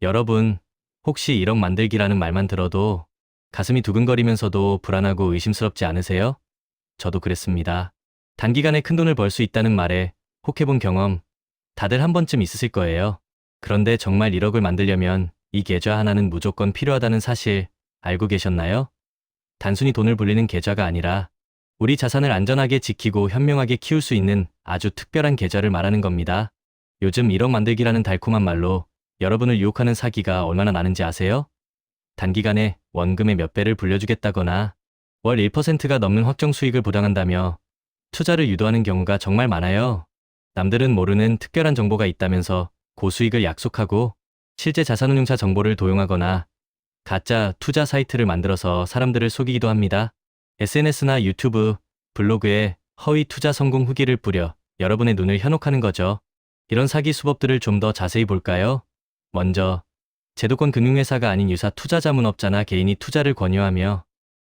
여러분, 혹시 1억 만들기라는 말만 들어도 가슴이 두근거리면서도 불안하고 의심스럽지 않으세요? 저도 그랬습니다. 단기간에 큰돈을 벌 수 있다는 말에 혹해본 경험 다들 한 번쯤 있으실 거예요. 그런데 정말 1억을 만들려면 이 계좌 하나는 무조건 필요하다는 사실 알고 계셨나요? 단순히 돈을 불리는 계좌가 아니라 우리 자산을 안전하게 지키고 현명하게 키울 수 있는 아주 특별한 계좌를 말하는 겁니다. 요즘 1억 만들기라는 달콤한 말로 여러분을 유혹하는 사기가 얼마나 많은지 아세요? 단기간에 원금의 몇 배를 불려주겠다거나 월 1%가 넘는 확정 수익을 보장한다며 투자를 유도하는 경우가 정말 많아요. 남들은 모르는 특별한 정보가 있다면서 고수익을 약속하고 실제 자산운용사 정보를 도용하거나 가짜 투자 사이트를 만들어서 사람들을 속이기도 합니다. SNS나 유튜브, 블로그에 허위 투자 성공 후기를 뿌려 여러분의 눈을 현혹하는 거죠. 이런 사기 수법들을 좀 더 자세히 볼까요? 먼저, 제도권 금융회사가 아닌 유사 투자자문업자나 개인이 투자를 권유하며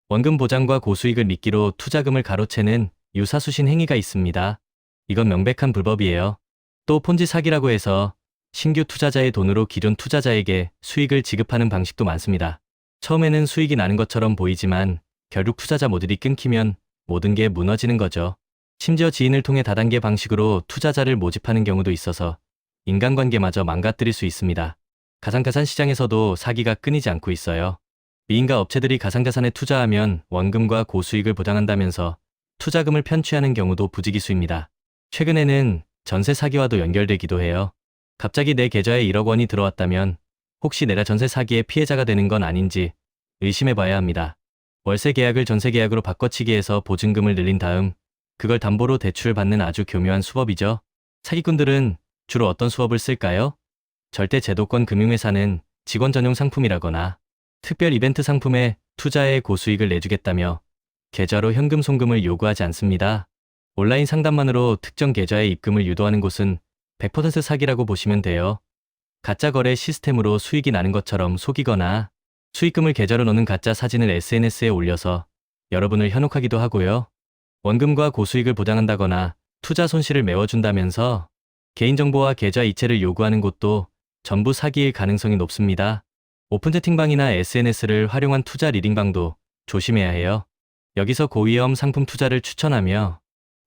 원금 보장과 고수익을 미끼로 투자금을 가로채는 유사수신 행위가 있습니다. 이건 명백한 불법이에요. 또 폰지 사기라고 해서 신규 투자자의 돈으로 기존 투자자에게 수익을 지급하는 방식도 많습니다. 처음에는 수익이 나는 것처럼 보이지만 결국 투자자 모듈이 끊기면 모든 게 무너지는 거죠. 심지어 지인을 통해 다단계 방식으로 투자자를 모집하는 경우도 있어서 인간관계마저 망가뜨릴 수 있습니다. 가상자산 시장에서도 사기가 끊이지 않고 있어요. 미인가 업체들이 가상자산에 투자하면 원금과 고수익을 보장한다면서 투자금을 편취하는 경우도 부지기수입니다. 최근에는 전세 사기와도 연결되기도 해요. 갑자기 내 계좌에 1억 원이 들어왔다면 혹시 내가 전세 사기의 피해자가 되는 건 아닌지 의심해봐야 합니다. 월세 계약을 전세 계약으로 바꿔치기 해서 보증금을 늘린 다음 그걸 담보로 대출을 받는 아주 교묘한 수법이죠. 사기꾼들은 주로 어떤 수법을 쓸까요? 절대 제도권 금융회사는 직원 전용 상품이라거나 특별 이벤트 상품에 투자에 고수익을 내주겠다며 계좌로 현금 송금을 요구하지 않습니다. 온라인 상담만으로 특정 계좌에 입금을 유도하는 곳은 100% 사기라고 보시면 돼요. 가짜 거래 시스템으로 수익이 나는 것처럼 속이거나 수익금을 계좌로 넣는 가짜 사진을 SNS에 올려서 여러분을 현혹하기도 하고요. 원금과 고수익을 보장한다거나 투자 손실을 메워준다면서 개인정보와 계좌 이체를 요구하는 곳도 전부 사기일 가능성이 높습니다. 오픈 채팅방이나 SNS를 활용한 투자 리딩방도 조심해야 해요. 여기서 고위험 상품 투자를 추천하며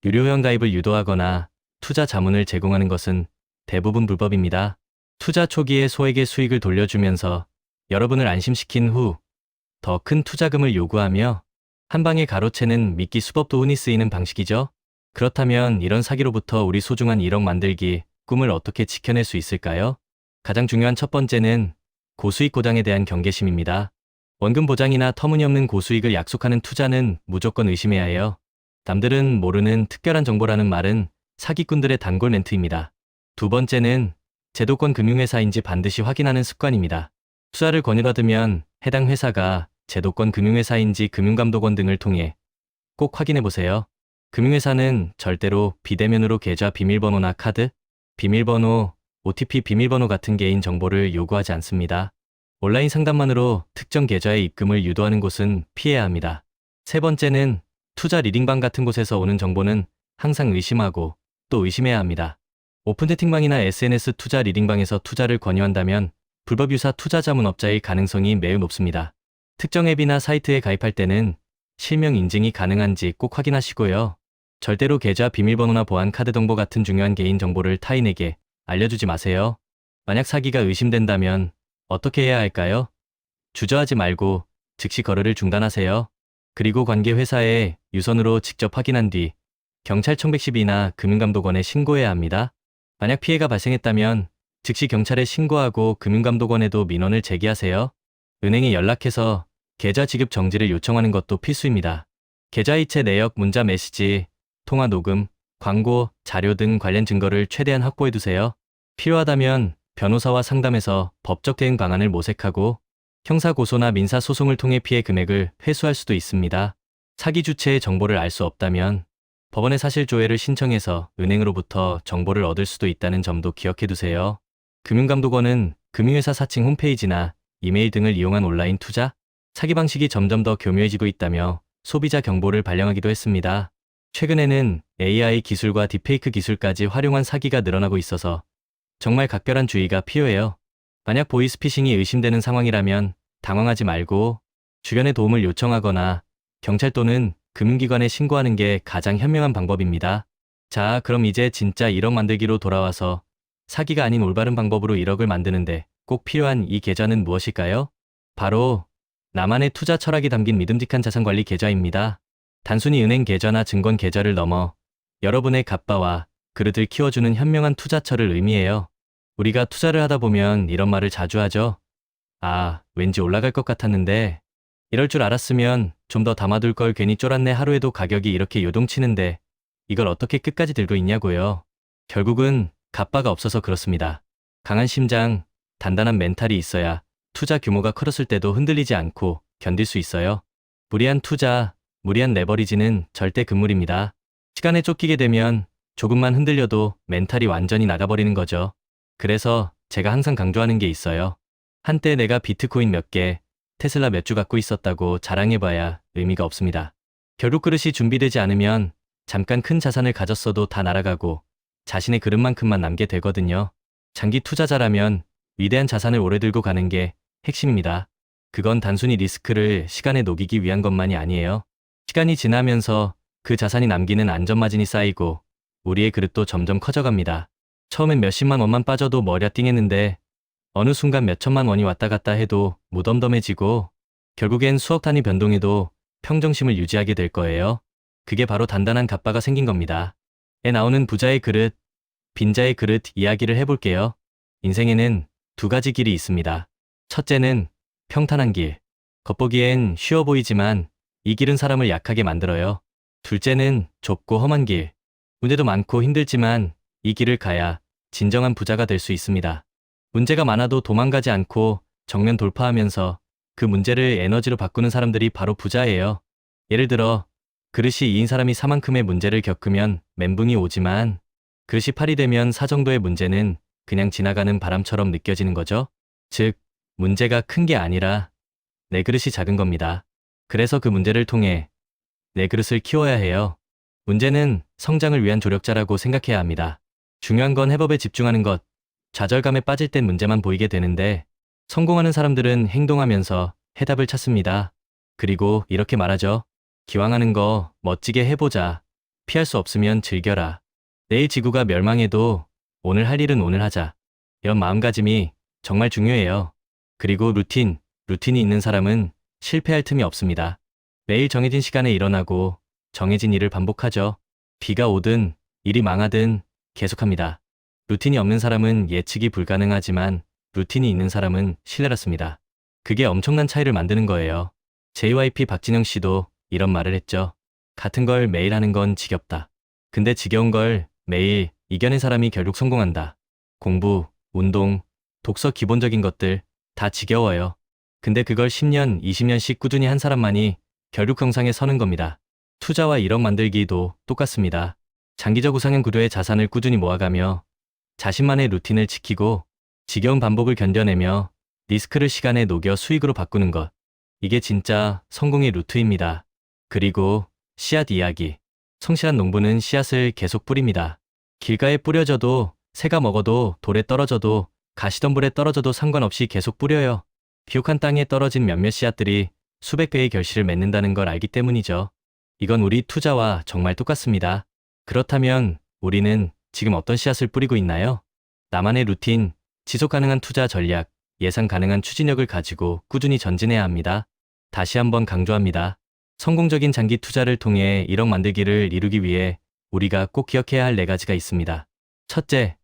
유료 회원 가입을 유도하거나 투자 자문을 제공하는 것은 대부분 불법입니다. 투자 초기에 소액의 수익을 돌려주면서 여러분을 안심시킨 후 더 큰 투자금을 요구하며 한 방에 가로채는 미끼 수법도 흔히 쓰이는 방식이죠. 그렇다면 이런 사기로부터 우리 소중한 1억 만들기 꿈을 어떻게 지켜낼 수 있을까요? 가장 중요한 첫 번째는 고수익 보장에 대한 경계심입니다. 원금 보장이나 터무니없는 고수익을 약속하는 투자는 무조건 의심해야 해요. 남들은 모르는 특별한 정보라는 말은 사기꾼들의 단골 멘트입니다. 두 번째는 제도권 금융회사인지 반드시 확인하는 습관입니다. 투자를 권유받으면 해당 회사가 제도권 금융회사인지 금융감독원 등을 통해 꼭 확인해 보세요. 금융회사는 절대로 비대면으로 계좌 비밀번호나 카드, 비밀번호, OTP 비밀번호 같은 개인 정보를 요구하지 않습니다. 온라인 상담만으로 특정 계좌에 입금을 유도하는 곳은 피해야 합니다. 세 번째는 투자 리딩방 같은 곳에서 오는 정보는 항상 의심하고 또 의심해야 합니다. 오픈 채팅방이나 SNS 투자 리딩방에서 투자를 권유한다면 불법 유사 투자 자문업자일 가능성이 매우 높습니다. 특정 앱이나 사이트에 가입할 때는 실명 인증이 가능한지 꼭 확인하시고요. 절대로 계좌 비밀번호나 보안 카드 정보 같은 중요한 개인 정보를 타인에게 알려주지 마세요. 만약 사기가 의심된다면 어떻게 해야 할까요? 주저하지 말고 즉시 거래를 중단하세요. 그리고 관계 회사에 유선으로 직접 확인한 뒤 경찰청 110이나 금융감독원에 신고해야 합니다. 만약 피해가 발생했다면 즉시 경찰에 신고하고 금융감독원에도 민원을 제기하세요. 은행에 연락해서 계좌 지급 정지를 요청하는 것도 필수입니다. 계좌 이체 내역, 문자 메시지, 통화 녹음, 광고, 자료 등 관련 증거를 최대한 확보해두세요. 필요하다면 변호사와 상담해서 법적 대응 방안을 모색하고 형사고소나 민사소송을 통해 피해 금액을 회수할 수도 있습니다. 사기 주체의 정보를 알 수 없다면 법원에 사실조회를 신청해서 은행으로부터 정보를 얻을 수도 있다는 점도 기억해두세요. 금융감독원은 금융회사 사칭 홈페이지나 이메일 등을 이용한 온라인 투자, 사기 방식이 점점 더 교묘해지고 있다며 소비자 경보를 발령하기도 했습니다. 최근에는 AI 기술과 딥페이크 기술까지 활용한 사기가 늘어나고 있어서 정말 각별한 주의가 필요해요. 만약 보이스피싱이 의심되는 상황이라면 당황하지 말고 주변의 도움을 요청하거나 경찰 또는 금융기관에 신고하는 게 가장 현명한 방법입니다. 자, 그럼 이제 진짜 1억 만들기로 돌아와서 사기가 아닌 올바른 방법으로 1억을 만드는데 꼭 필요한 이 계좌는 무엇일까요? 바로 나만의 투자 철학이 담긴 믿음직한 자산관리 계좌입니다. 단순히 은행 계좌나 증권 계좌를 넘어 여러분의 갑바와 그릇을 키워주는 현명한 투자처를 의미해요. 우리가 투자를 하다 보면 이런 말을 자주 하죠. 아, 왠지 올라갈 것 같았는데 이럴 줄 알았으면 좀 더 담아둘 걸 괜히 쫄았네. 하루에도 가격이 이렇게 요동치는데 이걸 어떻게 끝까지 들고 있냐고요. 결국은 갑바가 없어서 그렇습니다. 강한 심장, 단단한 멘탈이 있어야 투자 규모가 커졌을 때도 흔들리지 않고 견딜 수 있어요. 무리한 투자, 무리한 레버리지는 절대 금물입니다. 시간에 쫓기게 되면 조금만 흔들려도 멘탈이 완전히 나가버리는 거죠. 그래서 제가 항상 강조하는 게 있어요. 한때 내가 비트코인 몇 개, 테슬라 몇 주 갖고 있었다고 자랑해봐야 의미가 없습니다. 결국 그릇이 준비되지 않으면 잠깐 큰 자산을 가졌어도 다 날아가고 자신의 그릇만큼만 남게 되거든요. 장기 투자자라면 위대한 자산을 오래 들고 가는 게 핵심입니다. 그건 단순히 리스크를 시간에 녹이기 위한 것만이 아니에요. 시간이 지나면서 그 자산이 남기는 안전마진이 쌓이고 우리의 그릇도 점점 커져갑니다. 처음엔 몇십만 원만 빠져도 머리가 띵했는데 어느 순간 몇천만 원이 왔다 갔다 해도 무덤덤해지고 결국엔 수억 단위 변동에도 평정심을 유지하게 될 거예요. 그게 바로 단단한 갑바가 생긴 겁니다. 에 나오는 부자의 그릇, 빈자의 그릇 이야기를 해볼게요. 인생에는 두 가지 길이 있습니다. 첫째는 평탄한 길. 겉보기엔 쉬워 보이지만 이 길은 사람을 약하게 만들어요. 둘째는 좁고 험한 길. 문제도 많고 힘들지만 이 길을 가야 진정한 부자가 될 수 있습니다. 문제가 많아도 도망가지 않고 정면 돌파하면서 그 문제를 에너지로 바꾸는 사람들이 바로 부자예요. 예를 들어 그릇이 2인 사람이 4만큼의 문제를 겪으면 멘붕이 오지만 그릇이 8이 되면 4 정도의 문제는 그냥 지나가는 바람처럼 느껴지는 거죠. 즉, 문제가 큰 게 아니라 내 그릇이 작은 겁니다. 그래서 그 문제를 통해 내 그릇을 키워야 해요. 문제는 성장을 위한 조력자라고 생각해야 합니다. 중요한 건 해법에 집중하는 것. 좌절감에 빠질 땐 문제만 보이게 되는데 성공하는 사람들은 행동하면서 해답을 찾습니다. 그리고 이렇게 말하죠. 기왕 하는 거 멋지게 해보자. 피할 수 없으면 즐겨라. 내일 지구가 멸망해도 오늘 할 일은 오늘 하자. 이런 마음가짐이 정말 중요해요. 그리고 루틴이 있는 사람은 실패할 틈이 없습니다. 매일 정해진 시간에 일어나고 정해진 일을 반복하죠. 비가 오든 일이 망하든 계속합니다. 루틴이 없는 사람은 예측이 불가능하지만 루틴이 있는 사람은 신뢰받습니다. 그게 엄청난 차이를 만드는 거예요. JYP 박진영 씨도 이런 말을 했죠. 같은 걸 매일 하는 건 지겹다. 근데 지겨운 걸 매일 이겨낸 사람이 결국 성공한다. 공부, 운동, 독서 기본적인 것들 다 지겨워요. 근데 그걸 10년, 20년씩 꾸준히 한 사람만이 결국 정상에 서는 겁니다. 투자와 1억 만들기도 똑같습니다. 장기적 우상향 구도의 자산을 꾸준히 모아가며 자신만의 루틴을 지키고 지겨운 반복을 견뎌내며 리스크를 시간에 녹여 수익으로 바꾸는 것. 이게 진짜 성공의 루트입니다. 그리고 씨앗 이야기. 성실한 농부는 씨앗을 계속 뿌립니다. 길가에 뿌려져도 새가 먹어도 돌에 떨어져도 가시덤불에 떨어져도 상관없이 계속 뿌려요. 비옥한 땅에 떨어진 몇몇 씨앗들이 수백 배의 결실을 맺는다는 걸 알기 때문이죠. 이건 우리 투자와 정말 똑같습니다. 그렇다면 우리는 지금 어떤 씨앗을 뿌리고 있나요? 나만의 루틴, 지속 가능한 투자 전략, 예상 가능한 추진력을 가지고 꾸준히 전진해야 합니다. 다시 한번 강조합니다. 성공적인 장기 투자를 통해 1억 만들기를 이루기 위해 우리가 꼭 기억해야 할 4가지가 있습니다. 첫째,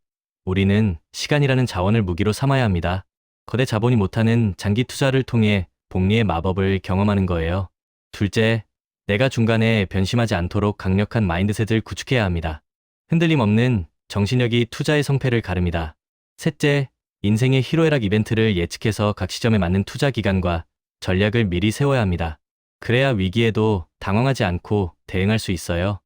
우리는 시간이라는 자원을 무기로 삼아야 합니다. 거대 자본이 못하는 장기 투자를 통해 복리의 마법을 경험하는 거예요. 둘째, 내가 중간에 변심하지 않도록 강력한 마인드셋을 구축해야 합니다. 흔들림 없는 정신력이 투자의 성패를 가릅니다. 셋째, 인생의 희로애락 이벤트를 예측해서 각 시점에 맞는 투자 기간과 전략을 미리 세워야 합니다. 그래야 위기에도 당황하지 않고 대응할 수 있어요.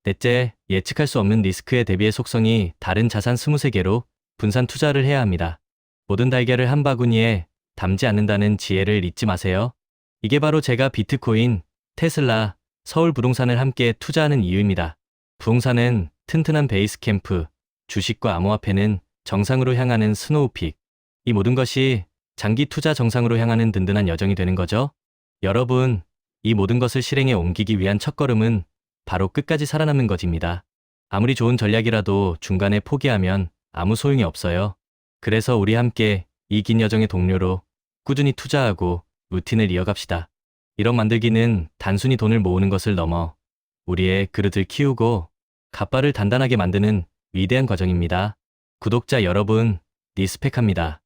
넷째, 예측할 수 없는 리스크에 대비해 속성이 다른 자산 23개로 분산 투자를 해야 합니다. 모든 달걀을 한 바구니에 담지 않는다는 지혜를 잊지 마세요. 이게 바로 제가 비트코인, 테슬라, 서울 부동산을 함께 투자하는 이유입니다. 부동산은 튼튼한 베이스 캠프, 주식과 암호화폐는 정상으로 향하는 스노우픽. 이 모든 것이 장기 투자 정상으로 향하는 든든한 여정이 되는 거죠. 여러분, 이 모든 것을 실행에 옮기기 위한 첫걸음은 바로 끝까지 살아남는 것입니다. 아무리 좋은 전략이라도 중간에 포기하면 아무 소용이 없어요. 그래서 우리 함께 이 긴 여정의 동료로 꾸준히 투자하고 루틴을 이어갑시다. 1억 만들기는 단순히 돈을 모으는 것을 넘어 우리의 그릇을 키우고 갓바를 단단하게 만드는 위대한 과정입니다. 구독자 여러분, 리스펙합니다.